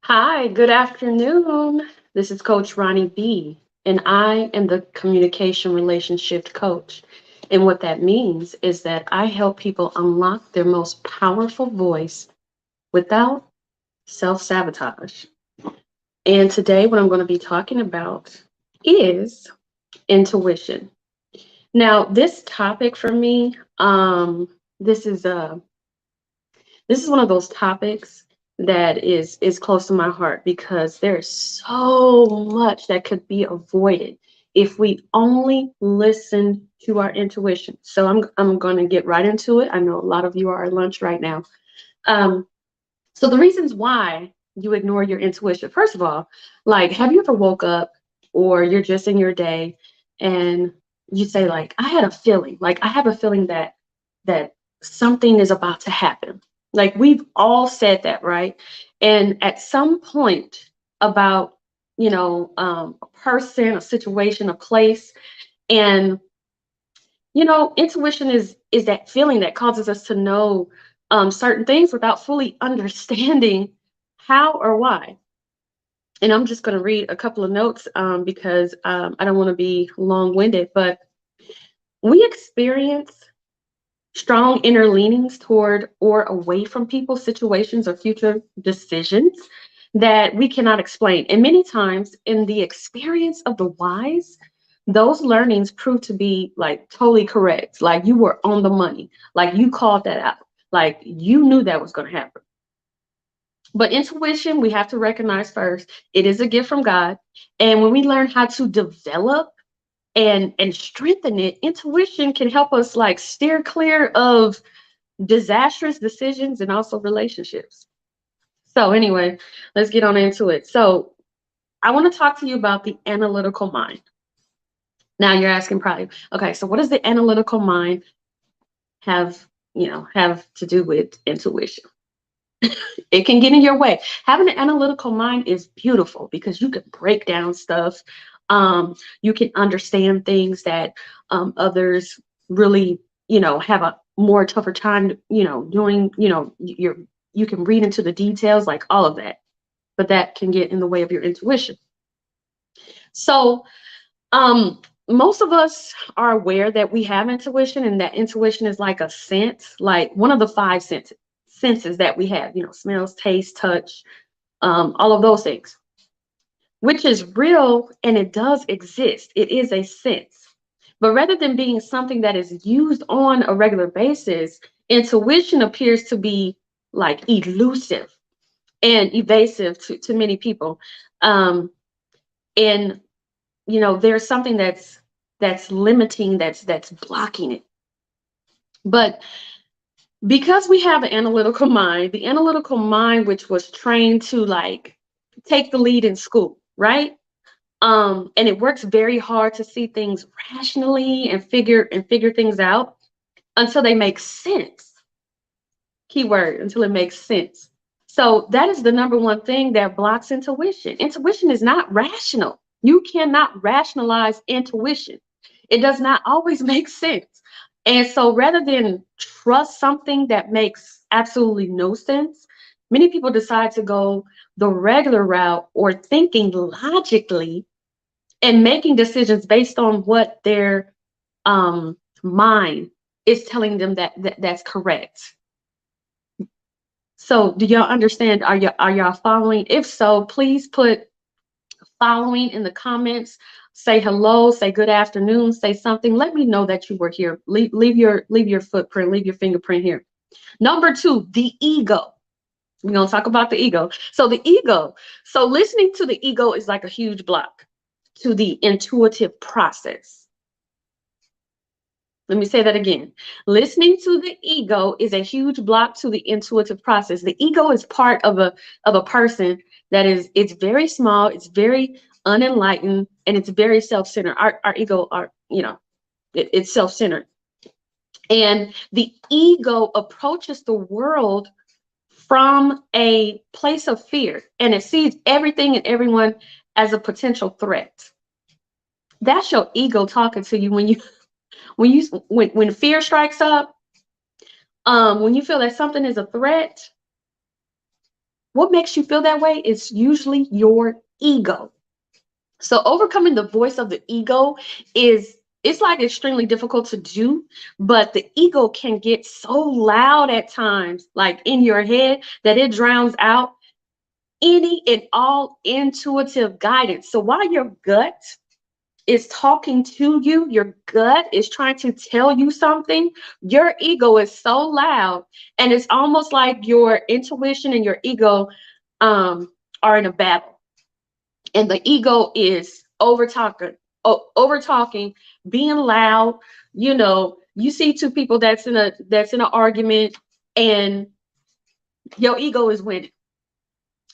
Hi, good afternoon. This is Coach Ronnie B, and I am the communication relationship coach. And what that means is that I help people unlock their most powerful voice without self sabotage. And today, what I'm going to be talking about is intuition. Now, this topic for me, this is this is one of those topics that is close to my heart because there's so much that could be avoided if we only listen to our intuition. So I'm going to get right into it. I know a lot of you are at lunch right now. Um, so the reasons why you ignore your intuition. First of all, like, have you ever woke up or you're just in your day and you say like, I had a feeling, like I have a feeling that something is about to happen. Like we've all said that, right? And at some point about, a person, a situation, a place, and intuition is that feeling that causes us to know certain things without fully understanding how or why. And I'm just going to read a couple of notes because I don't want to be long-winded, but we experience strong inner leanings toward or away from people, situations, or future decisions that we cannot explain. And many times, in the experience of the wise, those learnings prove to be like totally correct. Like you were on the money, like you called that out, like you knew that was going to happen. But intuition, we have to recognize first, it is a gift from God. And when we learn how to develop and strengthen it, intuition can help us like steer clear of disastrous decisions and also relationships. So anyway, let's get on into it. So I want to talk to you about the analytical mind. Now you're asking probably, okay, so what does the analytical mind have, have to do with intuition? It can get in your way. Having an analytical mind is beautiful because you can break down stuff. You can understand things that others really, have a more tougher time, doing. You can read into the details, like all of that, but that can get in the way of your intuition. So, most of us are aware that we have intuition, and that intuition is like a sense, like one of the five senses that we have. Smells, taste, touch, all of those things, which is real and it does exist. It is a sense. But rather than being something that is used on a regular basis, intuition appears to be like elusive and evasive to many people. Um, and there's something that's limiting, that's blocking it. But because we have an analytical mind, the analytical mind, which was trained to like take the lead in school, right? And it works very hard to see things rationally and figure things out until they make sense. Keyword, until it makes sense. So that is the number one thing that blocks intuition. Intuition is not rational. You cannot rationalize intuition. It does not always make sense. And so rather than trust something that makes absolutely no sense, many people decide to go the regular route or thinking logically and making decisions based on what their mind is telling them that's correct. So do y'all understand? Are y'all following? If so, please put following in the comments. Say hello, say good afternoon, say something. Let me know that you were here. Leave your footprint, leave your fingerprint here. Number two, the ego. We're gonna talk about the ego. So the ego. So listening to the ego is like a huge block to the intuitive process. Let me say that again. Listening to the ego is a huge block to the intuitive process. The ego is part of a person that is it's very small, it's very unenlightened, and it's very self-centered. Our ego it's self-centered. And the ego approaches the world from a place of fear, and it sees everything and everyone as a potential threat. That's your ego talking to you when fear strikes up, when you feel that something is a threat, what makes you feel that way is usually your ego. So overcoming the voice of the ego is, it's like extremely difficult to do, but the ego can get so loud at times, like in your head, that it drowns out any and all intuitive guidance. So while your gut is talking to you, your gut is trying to tell you something, your ego is so loud, and it's almost like your intuition and your ego um, are in a battle, and the ego is over talking, being loud. You know, you see two people that's in an argument, and your ego is winning.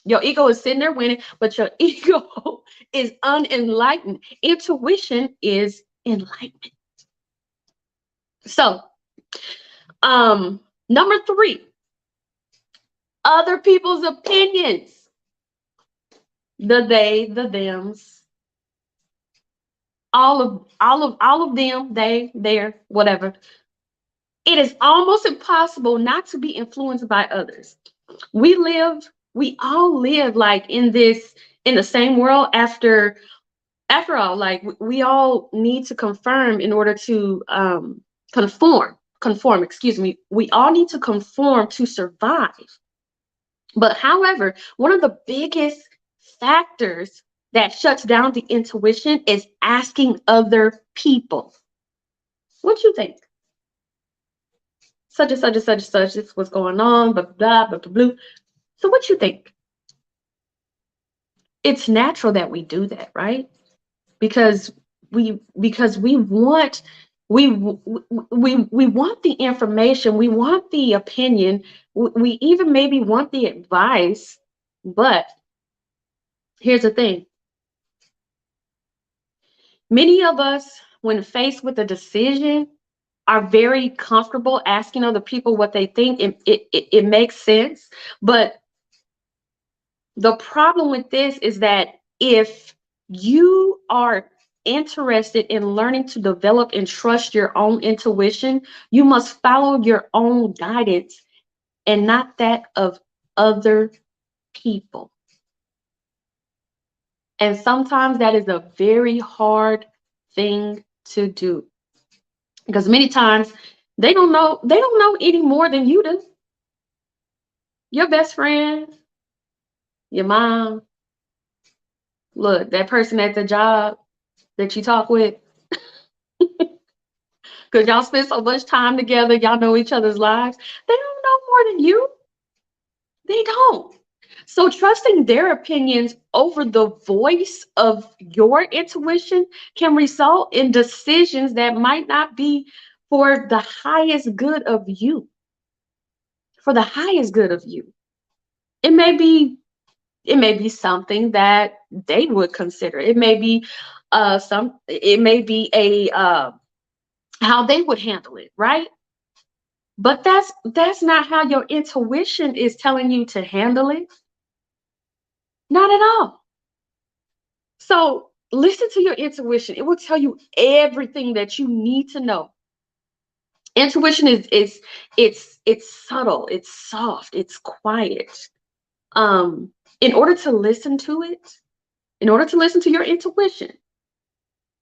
Your ego is sitting there winning, but your ego is unenlightened. Intuition is enlightenment. So, number three, other people's opinions, the they, the thems, all of them, they, their, whatever. It is almost impossible not to be influenced by others. We all live like in the same world. After all, like we all need to confirm in order to conform, excuse me. We all need to conform to survive. But however, one of the biggest factors that shuts down the intuition is asking other people, what you think? Such and such and such and such, this is what's going on, blah blah blah blah blah. So what you think? It's natural that we do that, right? Because we want, we want the information, we want the opinion, we even maybe want the advice. But here's the thing: many of us, when faced with a decision, are very comfortable asking other people what they think. It makes sense. But the problem with this is that if you are interested in learning to develop and trust your own intuition, you must follow your own guidance and not that of other people. And sometimes that is a very hard thing to do, because many times they don't know any more than you do. Your best friend, your mom, look, that person at the job that you talk with, because y'all spend so much time together, y'all know each other's lives. They don't know more than you. They don't. So trusting their opinions over the voice of your intuition can result in decisions that might not be for the highest good of you. For the highest good of you. It may be it may be something that they would consider. It may be a how they would handle it, right? But that's not how your intuition is telling you to handle it. Not at all. So listen to your intuition. It will tell you everything that you need to know. Intuition is it's subtle, it's soft, it's quiet. Um, in order to listen to it, in order to listen to your intuition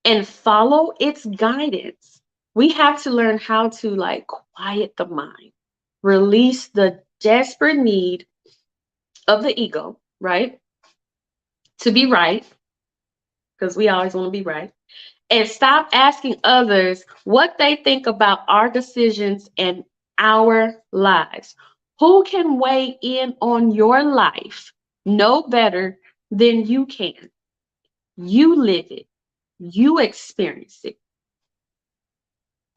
and follow its guidance, we have to learn how to like quiet the mind, release the desperate need of the ego, right? To be right, because we always want to be right, and stop asking others what they think about our decisions and our lives. Who can weigh in on your life no better than you can? You live it, you experience it,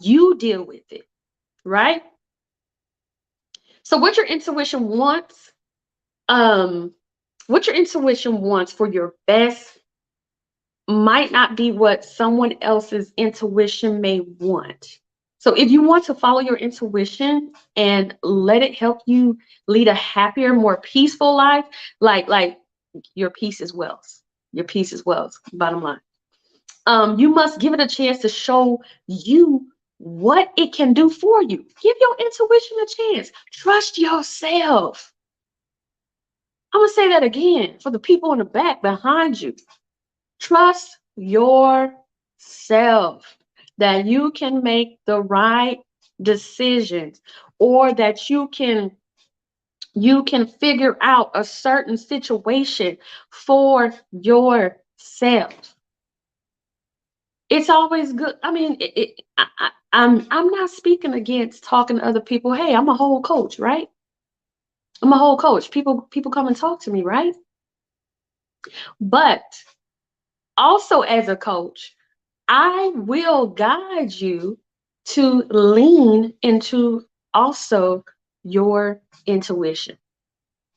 you deal with it, right? So um, what your intuition wants for your best might not be what someone else's intuition may want. So if you want to follow your intuition and let it help you lead a happier, more peaceful life, like your peace is wealth. Your peace is wealth, bottom line. You must give it a chance to show you what it can do for you. Give your intuition a chance. Trust yourself. I'm gonna say that again for the people in the back behind you. Trust yourself that you can make the right decisions, or that you can figure out a certain situation for yourself. It's always good. I mean, I'm not speaking against talking to other people. Hey, I'm a whole coach, right? I'm a whole coach. People come and talk to me, right? But also as a coach, I will guide you to lean into also your intuition.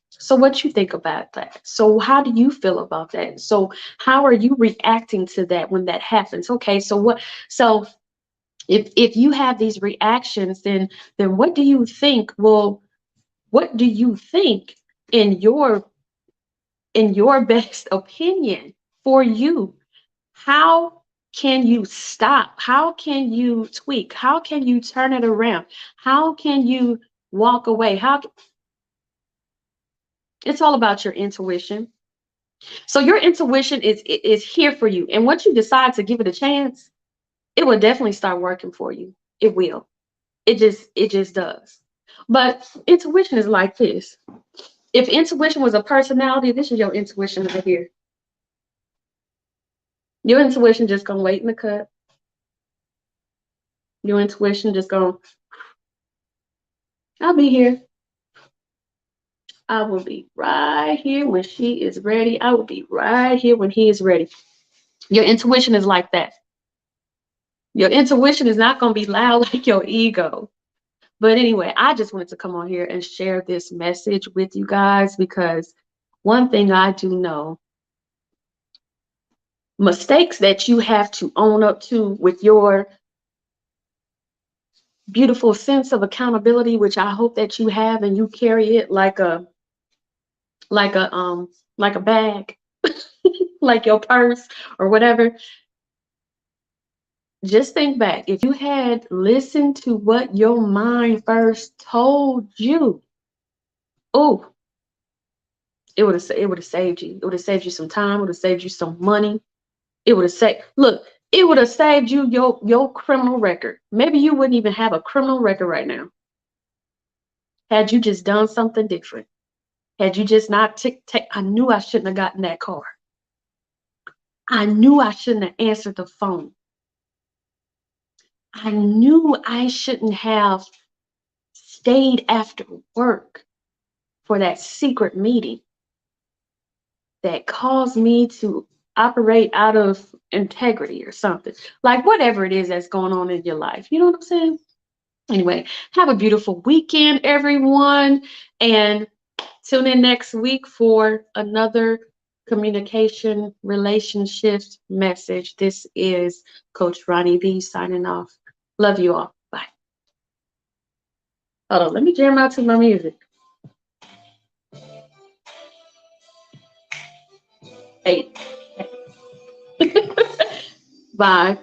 So what you think about that? So how do you feel about that? So how are you reacting to that when that happens? Okay, so what so if you have these reactions, then what do you think will what do you think in your best opinion for you? How can you stop? How can you tweak? How can you turn it around? How can you walk away? It's all about your intuition. So your intuition is here for you. And once you decide to give it a chance, it will definitely start working for you. It will. It just does. But intuition is like this. If intuition was a personality, this is your intuition right here. Your intuition just gonna wait in the cut. Your intuition just gonna, I'll be here. I will be right here when she is ready. I will be right here when he is ready. Your intuition is like that. Your intuition is not gonna be loud like your ego. But anyway, I just wanted to come on here and share this message with you guys because one thing I do know, mistakes that you have to own up to with your beautiful sense of accountability, which I hope that you have and you carry it like a like a bag, like your purse or whatever. Just think back. If you had listened to what your mind first told you, oh, it would have saved you. It would have saved you some time, it would have saved you some money. It would have saved, look, it would have saved you your criminal record. Maybe you wouldn't even have a criminal record right now had you just done something different. Had you just not take, I knew I shouldn't have gotten that car. I knew I shouldn't have answered the phone. I knew I shouldn't have stayed after work for that secret meeting that caused me to operate out of integrity or something. Like whatever it is that's going on in your life. You know what I'm saying? Anyway, have a beautiful weekend, everyone. And tune in next week for another communication relationships message. This is Coach Ronnie B signing off. Love you all. Bye. Hold on, let me jam out to my music. Hey. Bye.